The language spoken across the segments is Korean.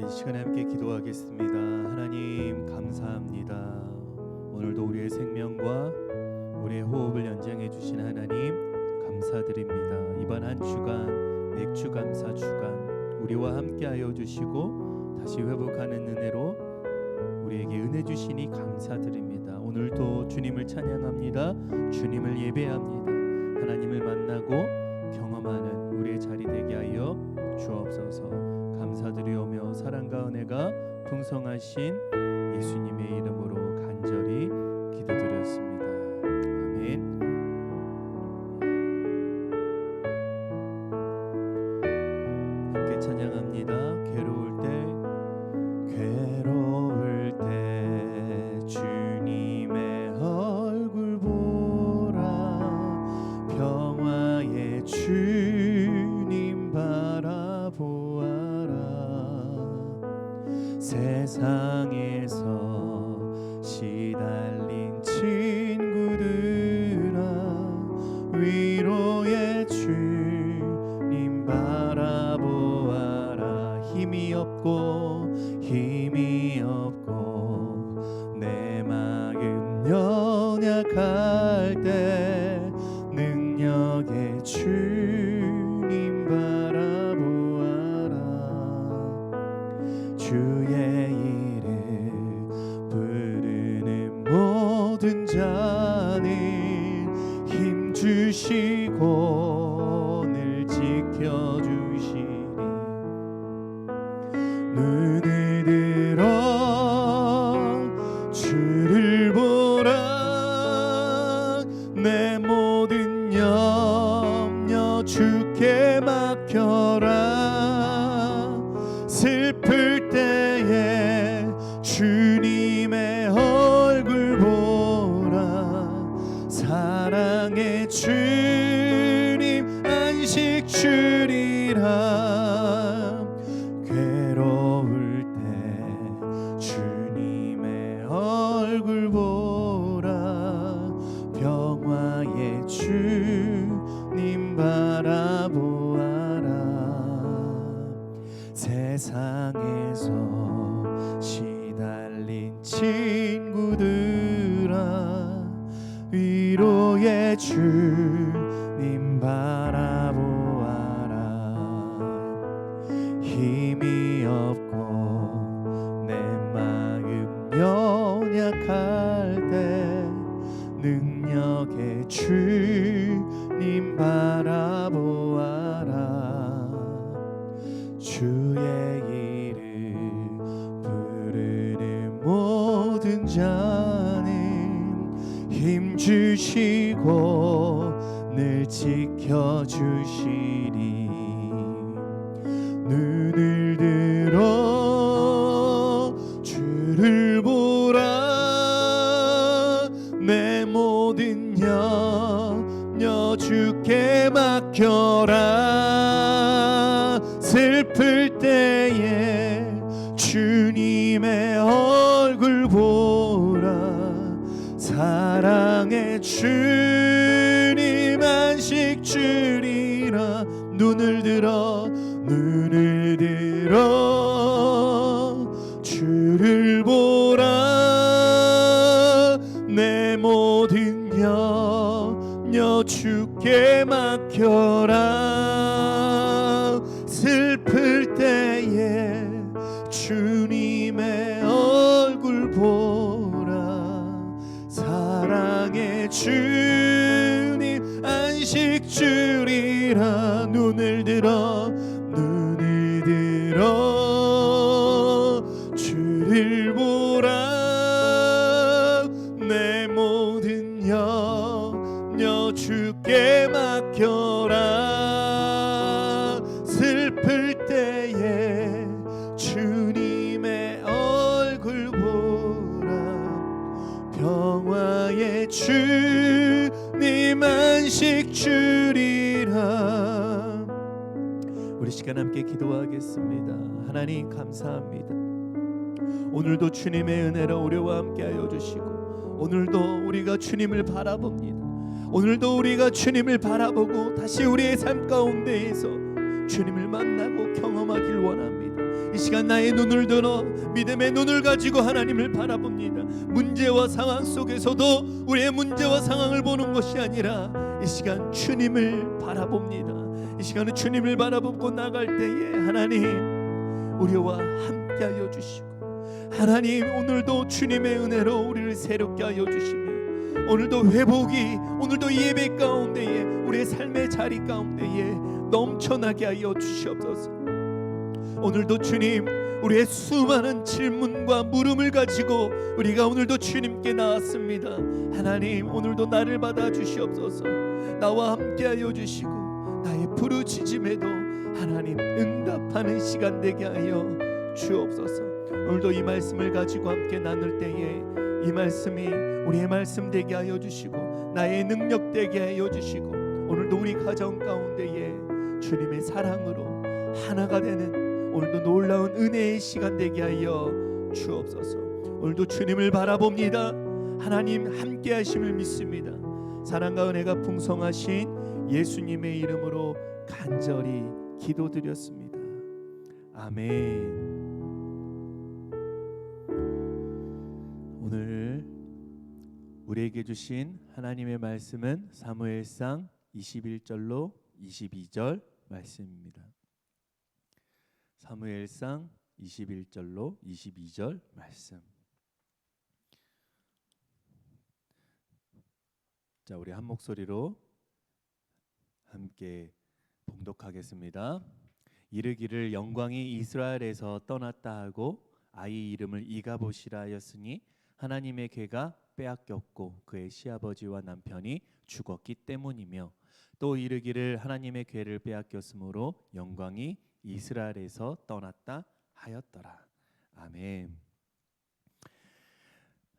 이 시간에 함께 기도하겠습니다. 하나님 감사합니다. 오늘도 우리의 생명과 우리의 호흡을 연장해 주신 하나님 감사드립니다. 이번 한 주간 맥주 감사 주간 우리와 함께하여 주시고 다시 회복하는 은혜로 우리에게 은혜 주시니 감사드립니다. 오늘도 주님을 찬양합니다. 주님을 예배합니다. 하나님을 만나고 경험하는 우리의 자리 되게 하여 주옵소서. 감사드리오며 사랑과 은혜가 풍성하신 예수님의 이름으로 간절히 기도드렸습니다. 아멘. 함께 찬양합니다. 괴로울 때 주님의 얼굴 보라. 평화의 주님 바라보아라. 세상에서 시달린 친구들아, 위로의 주님 바라보아라. 힘이 없고 내 마음 연약할 때 능력의 주님 바라보아라. 주의 이름 부르는 모든 자는 힘 주시고 늘 지켜주시니 눈을 들어 주를 보라. 내 모든 염려 주께 맡겨라. 슬플 때에 주님의 얼굴 보라. 사랑의 주님 안식 주리라. 괴로울 때 주님의 얼굴 보라. 평화의 주님 바라보아라. 세상에서 시달린 친구들아, 위로의 주님 바라보아라. 힘이 없고 내 마음 연약할 때 능력의 주님 바라보아라. 주의 이름 부르는 모든 자는 힘 주시고 늘 지켜주시니 눈을 들어 주를 보라. 내 모든 염려 주께 맡겨라. 슬플 때에 주님의 얼굴 보라. 사랑의 주님 안식 주리라. 눈을 들어 주를 보라. 내 모든 염려 주께 맡겨라. 슬플 때에 주님의 얼굴 보라. 사랑의 주님 안식 주리라. 눈을 들어 주를 보라. 내 모든 염려 주께 맡겨라. 슬플 때에 주님의 얼굴 보라. 평화의 주님 안식 주리라. 우리 시간 함께 기도하겠습니다. 하나님 감사합니다. 오늘도 주님의 은혜로 우리와 함께하여 주시고, 오늘도 우리가 주님을 바라봅니다. 오늘도 우리가 주님을 바라보고 다시 우리의 삶 가운데에서 주님을 만나고 경험하길 원합니다. 이 시간 나의 눈을 들어 믿음의 눈을 가지고 하나님을 바라봅니다. 문제와 상황 속에서도 우리의 문제와 상황을 보는 것이 아니라 이 시간 주님을 바라봅니다. 이 시간은 주님을 바라보고 나갈 때에 하나님 우리와 함께하여 주시고, 하나님 오늘도 주님의 은혜로 우리를 새롭게 하여 주시며, 오늘도 회복이, 오늘도 예배 가운데에 우리의 삶의 자리 가운데에 넘쳐나게 하여 주시옵소서. 오늘도 주님, 우리의 수많은 질문과 물음을 가지고 우리가 오늘도 주님께 나왔습니다. 하나님 오늘도 나를 받아 주시옵소서. 나와 함께하여 주시고 나의 부르짖음에도 하나님 응답하는 시간 되게 하여 주옵소서. 오늘도 이 말씀을 가지고 함께 나눌 때에 이 말씀이 우리의 말씀 되게 하여 주시고 나의 능력 되게 하여 주시고, 오늘도 우리 가정 가운데에 주님의 사랑으로 하나가 되는 오늘도 놀라운 은혜의 시간 되게 하여 주옵소서. 오늘도 주님을 바라봅니다. 하나님 함께 하심을 믿습니다. 사랑과 은혜가 풍성하신 예수님의 이름으로 간절히 기도드렸습니다. 아멘. 오늘 우리에게 주신 하나님의 말씀은 사무엘상 21절로 22절 말씀입니다. 사무엘상 21절로 22절 말씀. 자, 우리 한 목소리로 함께 봉독하겠습니다. 이르기를 영광이 이스라엘에서 떠났다 하고 아이 이름을 이가봇이라 하였으니 하나님의 궤가 빼앗겼고 그의 시아버지와 남편이 죽었기 때문이며, 또 이르기를 하나님의 궤를 빼앗겼으므로 영광이 이스라엘에서 떠났다 하였더라. 아멘.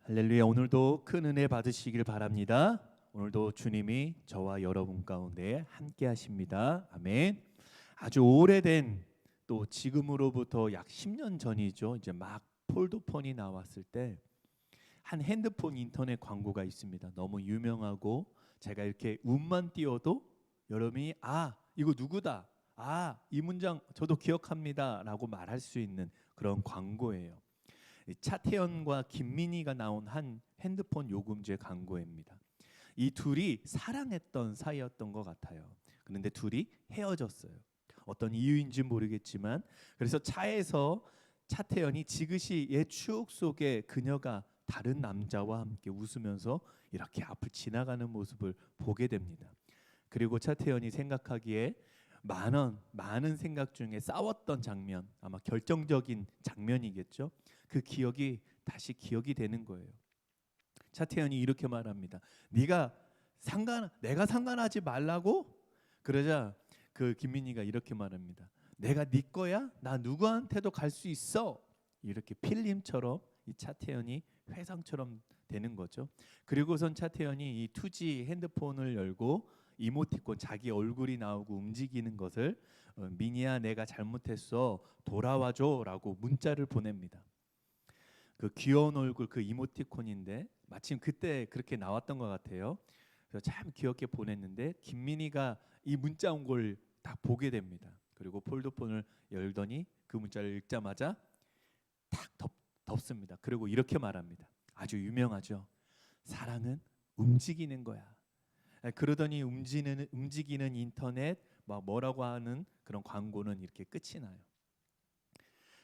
할렐루야. 오늘도 큰 은혜 받으시길 바랍니다. 오늘도 주님이 저와 여러분 가운데 함께 하십니다. 아멘. 아주 오래된, 또 지금으로부터 약 10년 전이죠. 이제 막 폴더폰이 나왔을 때 한 핸드폰 인터넷 광고가 있습니다. 너무 유명하고 제가 이렇게 운만 띄워도 여러분이 이거 누구다, 이 문장 저도 기억합니다 라고 말할 수 있는 그런 광고예요. 차태현과 김민희가 나온 한 핸드폰 요금제 광고입니다. 이 둘이 사랑했던 사이였던 것 같아요. 그런데 둘이 헤어졌어요. 어떤 이유인지 모르겠지만, 그래서 차에서 차태현이 지그시 옛 추억 속에 그녀가 다른 남자와 함께 웃으면서 이렇게 앞을 지나가는 모습을 보게 됩니다. 그리고 차태현이 생각하기에 많은 생각 중에 싸웠던 장면, 아마 결정적인 장면이겠죠. 그 기억이 다시 기억이 되는 거예요. 차태현이 이렇게 말합니다. 내가 상관하지 말라고? 그러자 그 김민희가 이렇게 말합니다. 내가 네 거야? 나 누구한테도 갈 수 있어. 이렇게 필름처럼 이 차태현이 회상처럼 되는 거죠. 그리고선 차태현이 이 2G 핸드폰을 열고 이모티콘, 자기 얼굴이 나오고 움직이는 것을 민희야 내가 잘못했어 돌아와줘 라고 문자를 보냅니다. 그 귀여운 얼굴, 그 이모티콘인데 마침 그때 그렇게 나왔던 것 같아요. 그래서 참 귀엽게 보냈는데 김민희가 이 문자 온 걸 딱 보게 됩니다. 그리고 폴더폰을 열더니 그 문자를 읽자마자 탁 덮습니다. 그리고 이렇게 말합니다. 아주 유명하죠. 사랑은 움직이는 거야. 그러더니 움직이는 인터넷 뭐라고 하는 그런 광고는 이렇게 끝이 나요.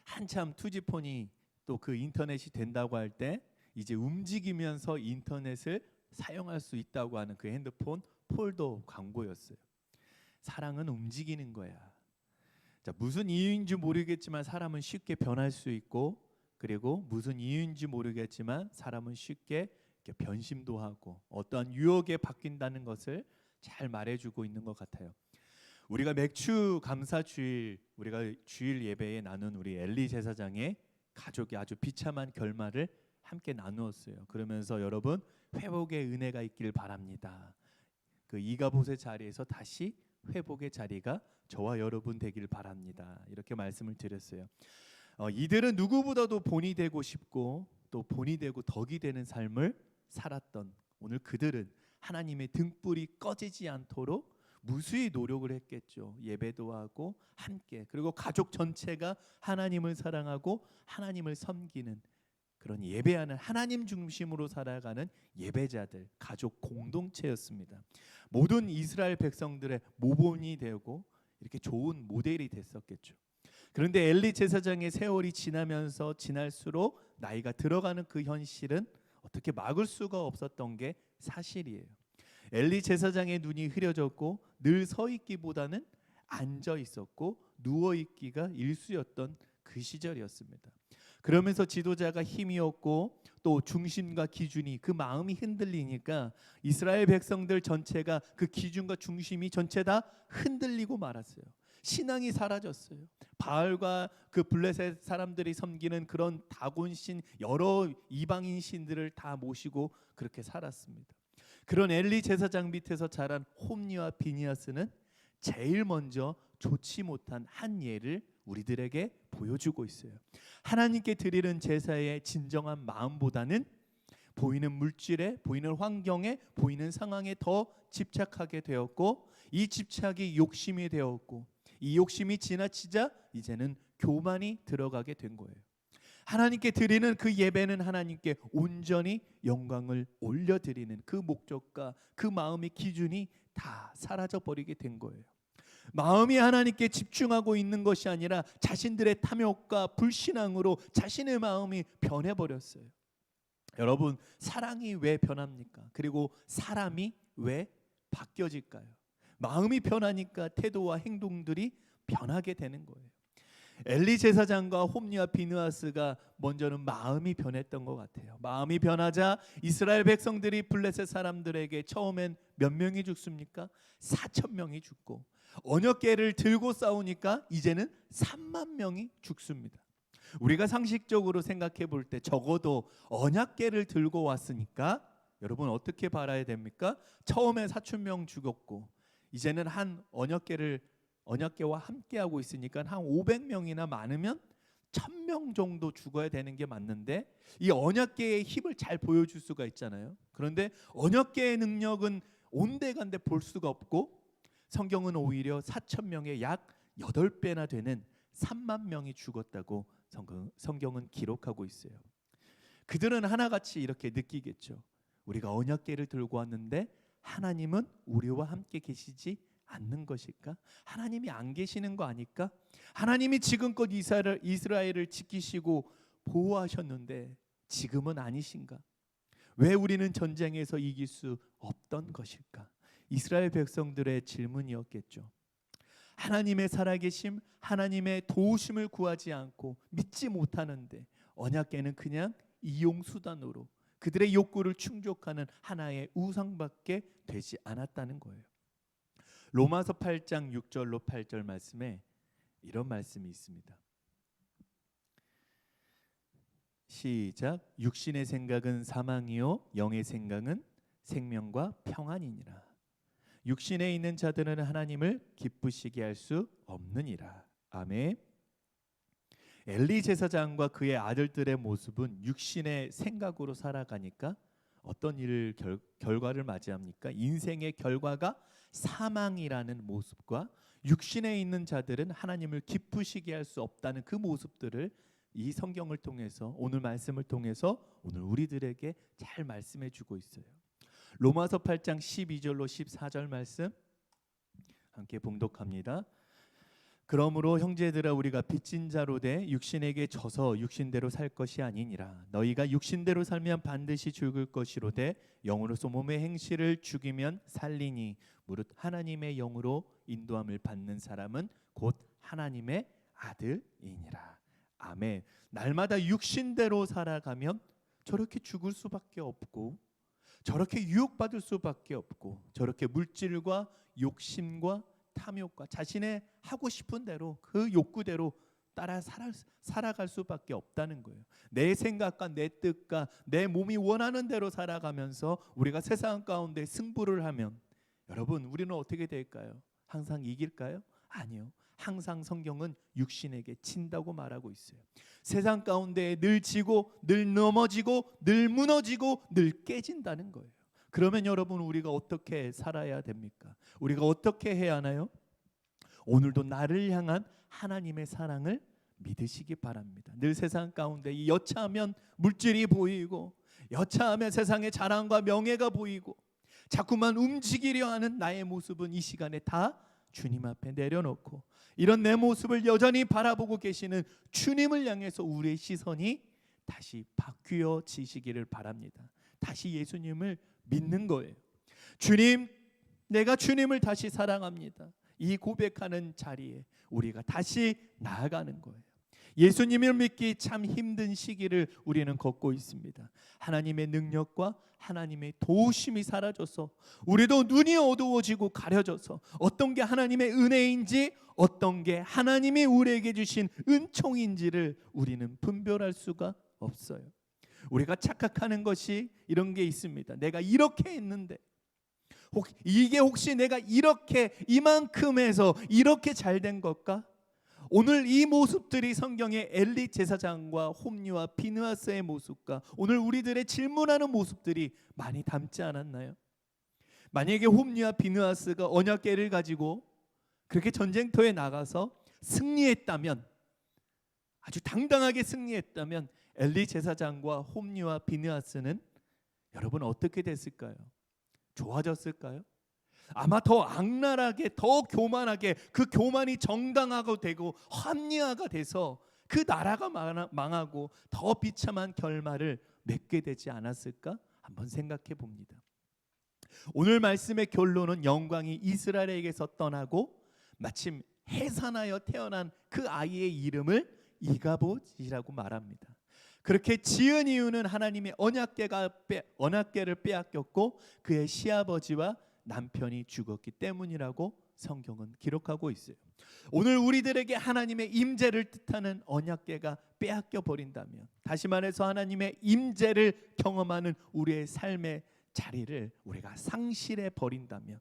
한참 투지폰이 또 그 인터넷이 된다고 할 때 이제 움직이면서 인터넷을 사용할 수 있다고 하는 그 핸드폰 폴더 광고였어요. 사랑은 움직이는 거야. 자, 무슨 이유인지 모르겠지만 사람은 쉽게 변할 수 있고, 그리고 무슨 이유인지 모르겠지만 사람은 쉽게 이렇게 변심도 하고 어떠한 유혹에 바뀐다는 것을 잘 말해주고 있는 것 같아요. 우리가 맥주 감사주일, 우리가 주일 예배에 나눈 우리 엘리 제사장의 가족이 아주 비참한 결말을 함께 나누었어요. 그러면서 여러분 회복의 은혜가 있길 바랍니다. 그 이가봇의 자리에서 다시 회복의 자리가 저와 여러분 되길 바랍니다. 이렇게 말씀을 드렸어요. 이들은 누구보다도 본이 되고 싶고 또 본이 되고 덕이 되는 삶을 살았던, 오늘 그들은 하나님의 등불이 꺼지지 않도록 무수히 노력을 했겠죠. 예배도 하고 함께, 그리고 가족 전체가 하나님을 사랑하고 하나님을 섬기는 그런 예배하는 하나님 중심으로 살아가는 예배자들, 가족 공동체였습니다. 모든 이스라엘 백성들의 모범이 되고 이렇게 좋은 모델이 됐었겠죠. 그런데 엘리 제사장의 세월이 지날수록 나이가 들어가는 그 현실은 어떻게 막을 수가 없었던 게 사실이에요. 엘리 제사장의 눈이 흐려졌고 늘 서 있기보다는 앉아 있었고 누워 있기가 일수였던 그 시절이었습니다. 그러면서 지도자가 힘이 없고 또 중심과 기준이, 그 마음이 흔들리니까 이스라엘 백성들 전체가 그 기준과 중심이 전체 다 흔들리고 말았어요. 신앙이 사라졌어요. 바알과 그 블레셋 사람들이 섬기는 그런 다곤신, 여러 이방인 신들을 다 모시고 그렇게 살았습니다. 그런 엘리 제사장 밑에서 자란 홈니와 비니아스는 제일 먼저 좋지 못한 한 예를 우리들에게 보여주고 있어요. 하나님께 드리는 제사의 진정한 마음보다는 보이는 물질에, 보이는 환경에, 보이는 상황에 더 집착하게 되었고, 이 집착이 욕심이 되었고, 이 욕심이 지나치자 이제는 교만이 들어가게 된 거예요. 하나님께 드리는 그 예배는 하나님께 온전히 영광을 올려드리는 그 목적과 그 마음의 기준이 다 사라져 버리게 된 거예요. 마음이 하나님께 집중하고 있는 것이 아니라 자신들의 탐욕과 불신앙으로 자신의 마음이 변해버렸어요. 여러분, 사랑이 왜 변합니까? 그리고 사람이 왜 바뀌어질까요? 마음이 변하니까 태도와 행동들이 변하게 되는 거예요. 엘리 제사장과 홈니와 비느하스가 먼저는 마음이 변했던 것 같아요. 마음이 변하자 이스라엘 백성들이 블레셋 사람들에게 처음엔 몇 명이 죽습니까? 4,000명이 죽고, 언약궤를 들고 싸우니까 이제는 3만 명이 죽습니다. 우리가 상식적으로 생각해 볼 때 적어도 언약궤를 들고 왔으니까 여러분 어떻게 바라야 됩니까? 처음에 4,000명 죽었고 이제는 한 언약궤와 함께하고 있으니까 한 500명이나 많으면 1,000명 정도 죽어야 되는 게 맞는데, 이 언약궤의 힘을 잘 보여줄 수가 있잖아요. 그런데 언약궤의 능력은 온데간데 볼 수가 없고, 성경은 오히려 4,000명의 약 8배나 되는 3만 명이 죽었다고 성경은 기록하고 있어요. 그들은 하나같이 이렇게 느끼겠죠. 우리가 언약궤를 들고 왔는데 하나님은 우리와 함께 계시지 않는 것일까? 하나님이 안 계시는 거 아닐까? 하나님이 지금껏 이스라엘을 지키시고 보호하셨는데 지금은 아니신가? 왜 우리는 전쟁에서 이길 수 없던 것일까? 이스라엘 백성들의 질문이었겠죠. 하나님의 살아계심, 하나님의 도우심을 구하지 않고 믿지 못하는데 언약궤는 그냥 이용수단으로 그들의 욕구를 충족하는 하나의 우상밖에 되지 않았다는 거예요. 로마서 8장 6절로 8절 말씀에 이런 말씀이 있습니다. 시작. 육신의 생각은 사망이요 영의 생각은 생명과 평안이니라. 육신에 있는 자들은 하나님을 기쁘시게 할 수 없느니라. 아멘. 엘리 제사장과 그의 아들들의 모습은 육신의 생각으로 살아가니까 어떤 결과를 맞이합니까? 인생의 결과가 사망이라는 모습과 육신에 있는 자들은 하나님을 기쁘시게 할 수 없다는 그 모습들을 이 성경을 통해서, 오늘 말씀을 통해서 오늘 우리들에게 잘 말씀해 주고 있어요. 로마서 8장 12절로 14절 말씀 함께 봉독합니다. 그러므로 형제들아, 우리가 빚진 자로 돼 육신에게 져서 육신대로 살 것이 아니니라. 너희가 육신대로 살면 반드시 죽을 것이로되 영으로서 몸의 행실을 죽이면 살리니 무릇 하나님의 영으로 인도함을 받는 사람은 곧 하나님의 아들이니라. 아멘. 날마다 육신대로 살아가면 저렇게 죽을 수밖에 없고, 저렇게 유혹받을 수밖에 없고, 저렇게 물질과 욕심과 탐욕과 자신의 하고 싶은 대로 그 욕구대로 따라 살아갈 수밖에 없다는 거예요. 내 생각과 내 뜻과 내 몸이 원하는 대로 살아가면서 우리가 세상 가운데 승부를 하면 여러분 우리는 어떻게 될까요? 항상 이길까요? 아니요. 항상 성경은 육신에게 진다고 말하고 있어요. 세상 가운데 늘 지고 늘 넘어지고 늘 무너지고 늘 깨진다는 거예요. 그러면 여러분, 우리가 어떻게 살아야 됩니까? 우리가 어떻게 해야 하나요? 오늘도 나를 향한 하나님의 사랑을 믿으시기 바랍니다. 늘 세상 가운데 이 여차하면 물질이 보이고, 여차하면 세상의 자랑과 명예가 보이고, 자꾸만 움직이려 하는 나의 모습은 이 시간에 다 주님 앞에 내려놓고, 이런 내 모습을 여전히 바라보고 계시는 주님을 향해서 우리의 시선이 다시 바뀌어지시기를 바랍니다. 다시 예수님을 믿는 거예요. 주님, 내가 주님을 다시 사랑합니다. 이 고백하는 자리에 우리가 다시 나아가는 거예요. 예수님을 믿기 참 힘든 시기를 우리는 걷고 있습니다. 하나님의 능력과 하나님의 도우심이 사라져서 우리도 눈이 어두워지고 가려져서 어떤 게 하나님의 은혜인지, 어떤 게 하나님이 우리에게 주신 은총인지를 우리는 분별할 수가 없어요. 우리가 착각하는 것이 이런 게 있습니다. 내가 이렇게 했는데, 이게 혹시 내가 이렇게 이만큼 해서 이렇게 잘된 걸까? 오늘 이 모습들이 성경의 엘리 제사장과 홈리와 비느하스의 모습과 오늘 우리들의 질문하는 모습들이 많이 닮지 않았나요? 만약에 홈리와 비느하스가 언약궤를 가지고 그렇게 전쟁터에 나가서 승리했다면, 아주 당당하게 승리했다면, 엘리 제사장과 홈리와 비느하스는 여러분 어떻게 됐을까요? 좋아졌을까요? 아마 더 악랄하게, 더 교만하게, 그 교만이 정당화가 되고 합리화가 돼서 그 나라가 망하고 더 비참한 결말을 맺게 되지 않았을까? 한번 생각해 봅니다. 오늘 말씀의 결론은 영광이 이스라엘에게서 떠나고 마침 해산하여 태어난 그 아이의 이름을 이가봇이라고 말합니다. 그렇게 지은 이유는 하나님의 언약궤를 빼앗겼고 그의 시아버지와 남편이 죽었기 때문이라고 성경은 기록하고 있어요. 오늘 우리들에게 하나님의 임재를 뜻하는 언약궤가 빼앗겨 버린다면, 다시 말해서 하나님의 임재를 경험하는 우리의 삶의 자리를 우리가 상실해 버린다면,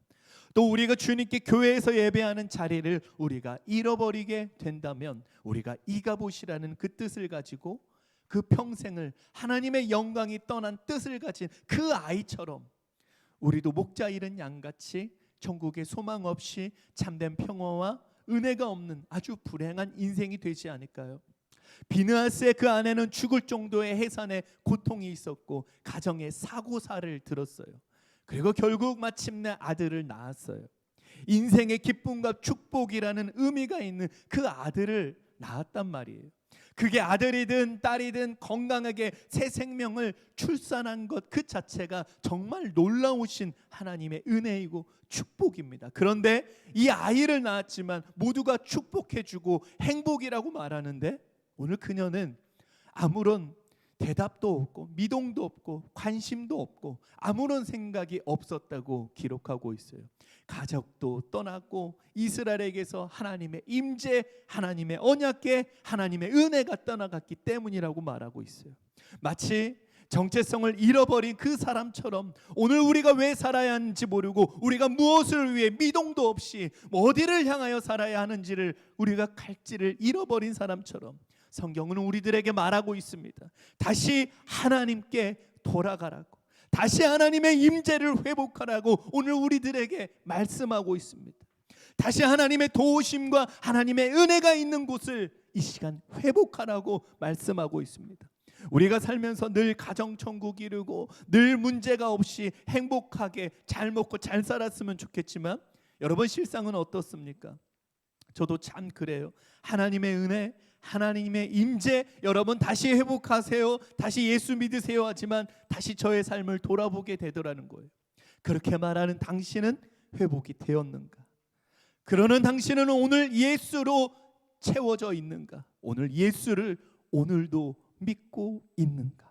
또 우리가 주님께 교회에서 예배하는 자리를 우리가 잃어버리게 된다면, 우리가 이가봇이라는 그 뜻을 가지고 그 평생을 하나님의 영광이 떠난 뜻을 가진 그 아이처럼 우리도 목자 잃은 양같이 천국의 소망 없이 참된 평화와 은혜가 없는 아주 불행한 인생이 되지 않을까요? 비느하스의 그 아내는 죽을 정도의 해산의 고통이 있었고 가정의 사고사를 들었어요. 그리고 결국 마침내 아들을 낳았어요. 인생의 기쁨과 축복이라는 의미가 있는 그 아들을 낳았단 말이에요. 그게 아들이든 딸이든 건강하게 새 생명을 출산한 것 그 자체가 정말 놀라우신 하나님의 은혜이고 축복입니다. 그런데 이 아이를 낳았지만 모두가 축복해주고 행복이라고 말하는데, 오늘 그녀는 아무런 대답도 없고 미동도 없고 관심도 없고 아무런 생각이 없었다고 기록하고 있어요. 가족도 떠났고 이스라엘에게서 하나님의 임재, 하나님의 언약궤, 하나님의 은혜가 떠나갔기 때문이라고 말하고 있어요. 마치 정체성을 잃어버린 그 사람처럼 오늘 우리가 왜 살아야 하는지 모르고 우리가 무엇을 위해 미동도 없이 어디를 향하여 살아야 하는지를 우리가 갈지를 잃어버린 사람처럼 성경은 우리들에게 말하고 있습니다. 다시 하나님께 돌아가라고, 다시 하나님의 임재를 회복하라고 오늘 우리들에게 말씀하고 있습니다. 다시 하나님의 도우심과 하나님의 은혜가 있는 곳을 이 시간 회복하라고 말씀하고 있습니다. 우리가 살면서 늘 가정천국 이루고 늘 문제가 없이 행복하게 잘 먹고 잘 살았으면 좋겠지만, 여러분 실상은 어떻습니까? 저도 참 그래요. 하나님의 은혜, 하나님의 임재, 여러분 다시 회복하세요, 다시 예수 믿으세요 하지만 다시 저의 삶을 돌아보게 되더라는 거예요. 그렇게 말하는 당신은 회복이 되었는가? 그러는 당신은 오늘 예수로 채워져 있는가? 오늘 예수를 오늘도 믿고 있는가?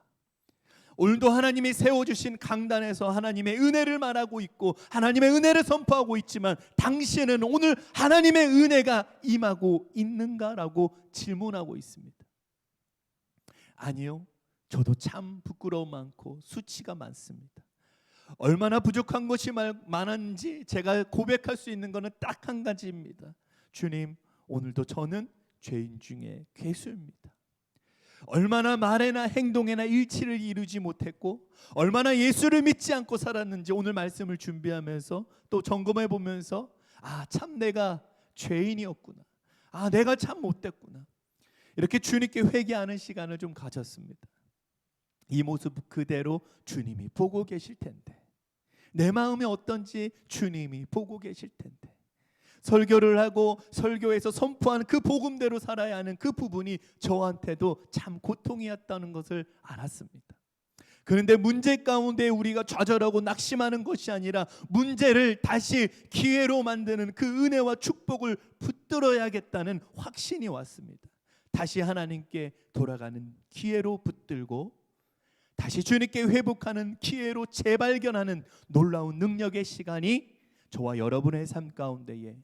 오늘도 하나님이 세워주신 강단에서 하나님의 은혜를 말하고 있고 하나님의 은혜를 선포하고 있지만 당신은 오늘 하나님의 은혜가 임하고 있는가라고 질문하고 있습니다. 아니요, 저도 참 부끄러움 많고 수치가 많습니다. 얼마나 부족한 것이 많은지 제가 고백할 수 있는 것은 딱 한 가지입니다. 주님, 오늘도 저는 죄인 중에 괴수입니다. 얼마나 말에나 행동에나 일치를 이루지 못했고 얼마나 예수를 믿지 않고 살았는지 오늘 말씀을 준비하면서 또 점검해 보면서 참 내가 죄인이었구나. 내가 참 못됐구나. 이렇게 주님께 회개하는 시간을 좀 가졌습니다. 이 모습 그대로 주님이 보고 계실 텐데, 내 마음이 어떤지 주님이 보고 계실 텐데, 설교를 하고 설교에서 선포하는 그 복음대로 살아야 하는 그 부분이 저한테도 참 고통이었다는 것을 알았습니다. 그런데 문제 가운데 우리가 좌절하고 낙심하는 것이 아니라 문제를 다시 기회로 만드는 그 은혜와 축복을 붙들어야겠다는 확신이 왔습니다. 다시 하나님께 돌아가는 기회로 붙들고 다시 주님께 회복하는 기회로 재발견하는 놀라운 능력의 시간이 저와 여러분의 삶 가운데에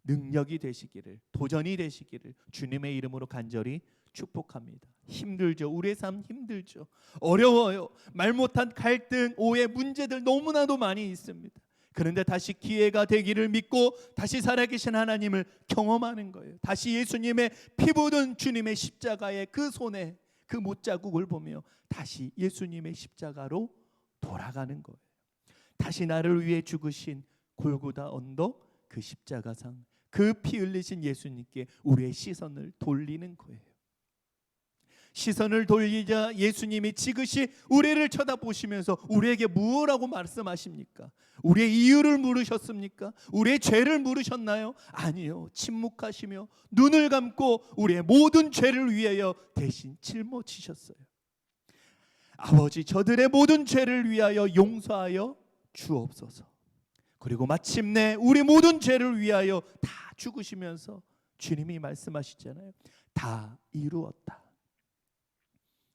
능력이 되시기를, 도전이 되시기를 주님의 이름으로 간절히 축복합니다. 힘들죠. 우리의 삶 힘들죠. 어려워요. 말 못한 갈등, 오해, 문제들 너무나도 많이 있습니다. 그런데 다시 기회가 되기를 믿고 다시 살아계신 하나님을 경험하는 거예요. 다시 예수님의 피 묻은 주님의 십자가의 그 손에 그 못자국을 보며 다시 예수님의 십자가로 돌아가는 거예요. 다시 나를 위해 죽으신 골고다 언덕 그 십자가상 그 피 흘리신 예수님께 우리의 시선을 돌리는 거예요. 시선을 돌리자 예수님이 지그시 우리를 쳐다보시면서 우리에게 무엇라고 말씀하십니까? 우리의 이유를 물으셨습니까? 우리의 죄를 물으셨나요? 아니요. 침묵하시며 눈을 감고 우리의 모든 죄를 위하여 대신 짊어지셨어요. 아버지, 저들의 모든 죄를 위하여 용서하여 주옵소서. 그리고 마침내 우리 모든 죄를 위하여 다 죽으시면서 주님이 말씀하시잖아요. 다 이루었다.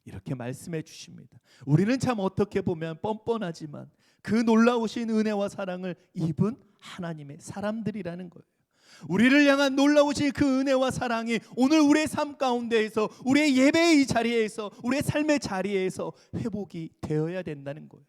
이렇게 말씀해 주십니다. 우리는 참 어떻게 보면 뻔뻔하지만 그 놀라우신 은혜와 사랑을 입은 하나님의 사람들이라는 거예요. 우리를 향한 놀라우신 그 은혜와 사랑이 오늘 우리의 삶 가운데에서, 우리의 예배의 이 자리에서, 우리의 삶의 자리에서 회복이 되어야 된다는 거예요.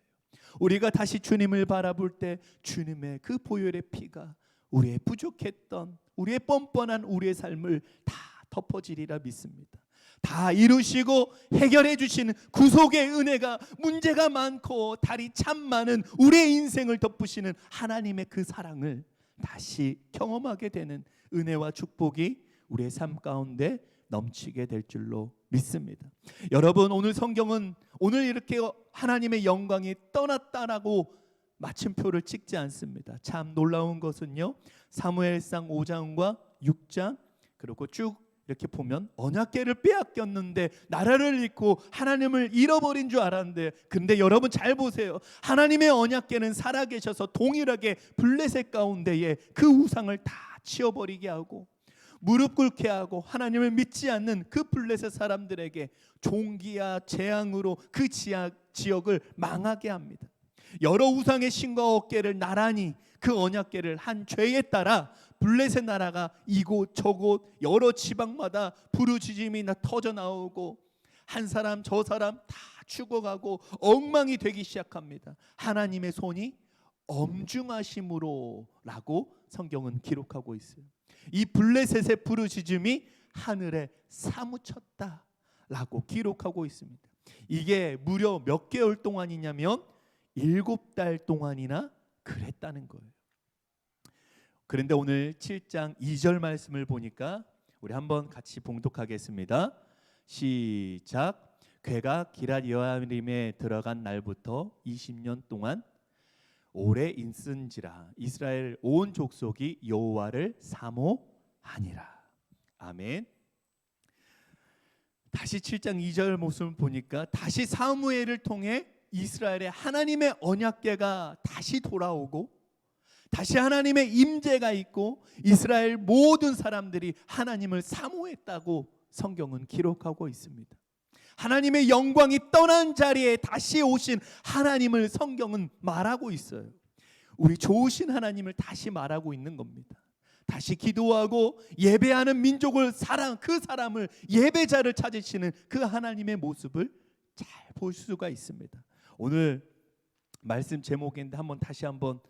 우리가 다시 주님을 바라볼 때 주님의 그 보혈의 피가 우리의 부족했던, 우리의 뻔뻔한 우리의 삶을 다 덮어지리라 믿습니다. 다 이루시고 해결해 주시는 구속의 은혜가, 문제가 많고 달이 참 많은 우리의 인생을 덮으시는 하나님의 그 사랑을 다시 경험하게 되는 은혜와 축복이 우리의 삶 가운데 넘치게 될 줄로 믿습니다. 여러분, 오늘 성경은 오늘 이렇게 하나님의 영광이 떠났다라고 마침표를 찍지 않습니다. 참 놀라운 것은요, 사무엘상 5장과 6장 그리고 쭉 이렇게 보면 언약궤를 빼앗겼는데 나라를 잃고 하나님을 잃어버린 줄 알았는데, 근데 여러분 잘 보세요. 하나님의 언약궤는 살아계셔서 동일하게 블레셋 가운데에 그 우상을 다 치워버리게 하고 무릎 꿇게 하고 하나님을 믿지 않는 그 블레셋 사람들에게 종기와 재앙으로 그 지역을 망하게 합니다. 여러 우상의 신과 어깨를 나란히 그 언약궤를 한 죄에 따라 블레셋 나라가 이곳 저곳 여러 지방마다 부르짖음이 터져 나오고 한 사람 저 사람 다 죽어가고 엉망이 되기 시작합니다. 하나님의 손이 엄중하심으로라고 성경은 기록하고 있어요. 이 블레셋의 부르짖음이 하늘에 사무쳤다라고 기록하고 있습니다. 이게 무려 몇 개월 동안이냐면 7달 동안이나 그랬다는 거예요. 그런데 오늘 7장 2절 말씀을 보니까 우리 한번 같이 봉독하겠습니다. 시작. 궤가 기럇 여아림에 들어간 날부터 20년 동안 오래 있은지라 이스라엘 온 족속이 여호와를 사모하니라. 아멘. 다시 7장 2절 모습을 보니까 다시 사무엘을 통해 이스라엘의 하나님의 언약궤가 다시 돌아오고 다시 하나님의 임재가 있고 이스라엘 모든 사람들이 하나님을 사모했다고 성경은 기록하고 있습니다. 하나님의 영광이 떠난 자리에 다시 오신 하나님을 성경은 말하고 있어요. 우리 좋으신 하나님을 다시 말하고 있는 겁니다. 다시 기도하고 예배하는 민족을 그 사람을 예배자를 찾으시는 그 하나님의 모습을 잘 볼 수가 있습니다. 오늘 말씀 제목인데 다시 한번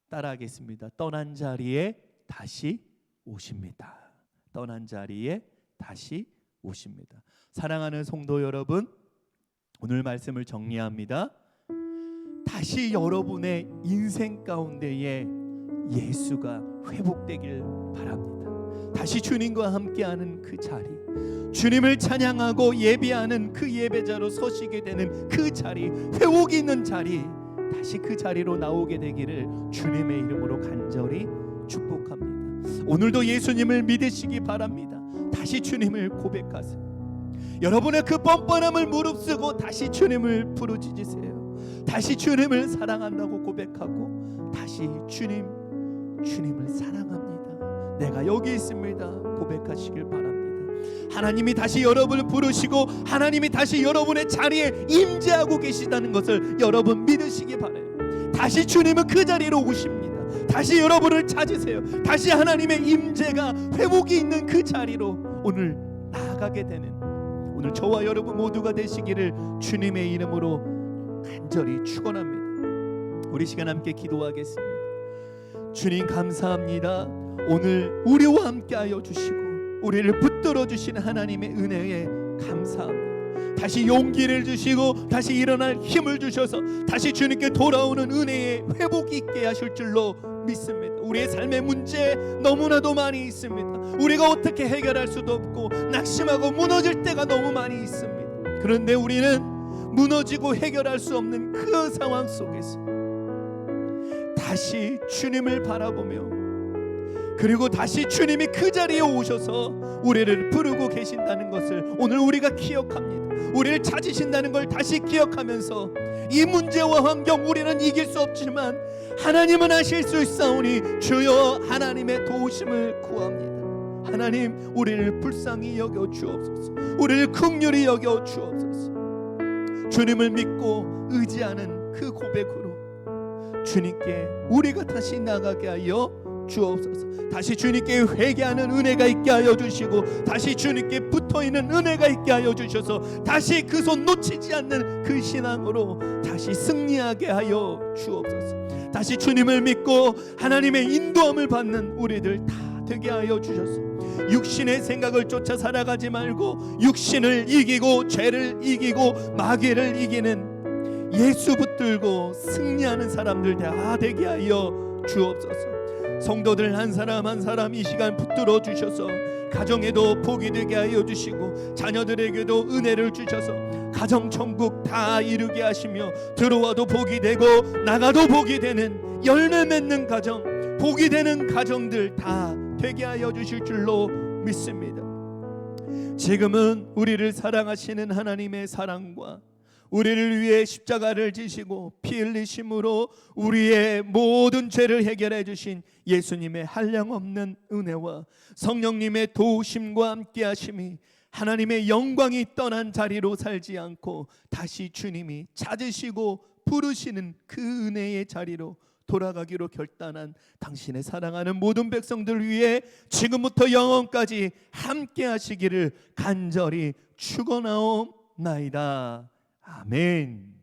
따라하겠습니다. 떠난 자리에 다시 오십니다. 떠난 자리에 다시 오십니다. 사랑하는 성도 여러분, 오늘 말씀을 정리합니다. 다시 여러분의 인생 가운데에 예수가 회복되길 바랍니다. 다시 주님과 함께하는 그 자리, 주님을 찬양하고 예배하는 그 예배자로 서시게 되는 그 자리, 회복이 있는 자리, 다시 그 자리로 나오게 되기를 주님의 이름으로 간절히 축복합니다. 오늘도 예수님을 믿으시기 바랍니다. 다시 주님을 고백하세요. 여러분의 그 뻔뻔함을 무릅쓰고 다시 주님을 부르짖으세요. 다시 주님을 사랑한다고 고백하고 다시 주님을 사랑합니다. 내가 여기 있습니다. 고백하시길 바랍니다. 하나님이 다시 여러분을 부르시고 하나님이 다시 여러분의 자리에 임재하고 계시다는 것을 여러분 믿으시기 바라요. 다시 주님은 그 자리로 오십니다. 다시 여러분을 찾으세요. 다시 하나님의 임재가 회복이 있는 그 자리로 오늘 나아가게 되는 오늘 저와 여러분 모두가 되시기를 주님의 이름으로 간절히 축원합니다. 우리 시간 함께 기도하겠습니다. 주님 감사합니다. 오늘 우리와 함께하여 주시고 우리를 붙들어 주시는 하나님의 은혜에 감사합니다. 다시 용기를 주시고 다시 일어날 힘을 주셔서 다시 주님께 돌아오는 은혜의 회복이 있게 하실 줄로 믿습니다. 우리의 삶의 문제 너무나도 많이 있습니다. 우리가 어떻게 해결할 수도 없고 낙심하고 무너질 때가 너무 많이 있습니다. 그런데 우리는 무너지고 해결할 수 없는 그 상황 속에서 다시 주님을 바라보며 그리고 다시 주님이 그 자리에 오셔서 우리를 부르고 계신다는 것을 오늘 우리가 기억합니다. 우리를 찾으신다는 걸 다시 기억하면서 이 문제와 환경 우리는 이길 수 없지만 하나님은 하실 수 있사오니 주여 하나님의 도우심을 구합니다. 하나님 우리를 불쌍히 여겨 주옵소서. 우리를 긍휼히 여겨 주옵소서. 주님을 믿고 의지하는 그 고백으로 주님께 우리가 다시 나가게 하여 주옵소서. 다시 주님께 회개하는 은혜가 있게 하여 주시고 다시 주님께 붙어있는 은혜가 있게 하여 주셔서 다시 그 손 놓치지 않는 그 신앙으로 다시 승리하게 하여 주옵소서. 다시 주님을 믿고 하나님의 인도함을 받는 우리들 다 되게 하여 주셔서 육신의 생각을 쫓아 살아가지 말고 육신을 이기고 죄를 이기고 마귀를 이기는 예수 붙들고 승리하는 사람들 다 되게 하여 주옵소서. 성도들 한 사람 한 사람 이 시간 붙들어 주셔서 가정에도 복이 되게 하여 주시고 자녀들에게도 은혜를 주셔서 가정 천국 다 이루게 하시며 들어와도 복이 되고 나가도 복이 되는 열매 맺는 가정, 복이 되는 가정들 다 되게 하여 주실 줄로 믿습니다. 지금은 우리를 사랑하시는 하나님의 사랑과 우리를 위해 십자가를 지시고 피 흘리심으로 우리의 모든 죄를 해결해 주신 예수님의 한량없는 은혜와 성령님의 도우심과 함께 하심이 하나님의 영광이 떠난 자리로 살지 않고 다시 주님이 찾으시고 부르시는 그 은혜의 자리로 돌아가기로 결단한 당신의 사랑하는 모든 백성들 위해 지금부터 영원까지 함께 하시기를 간절히 축원하옵나이다. 아멘.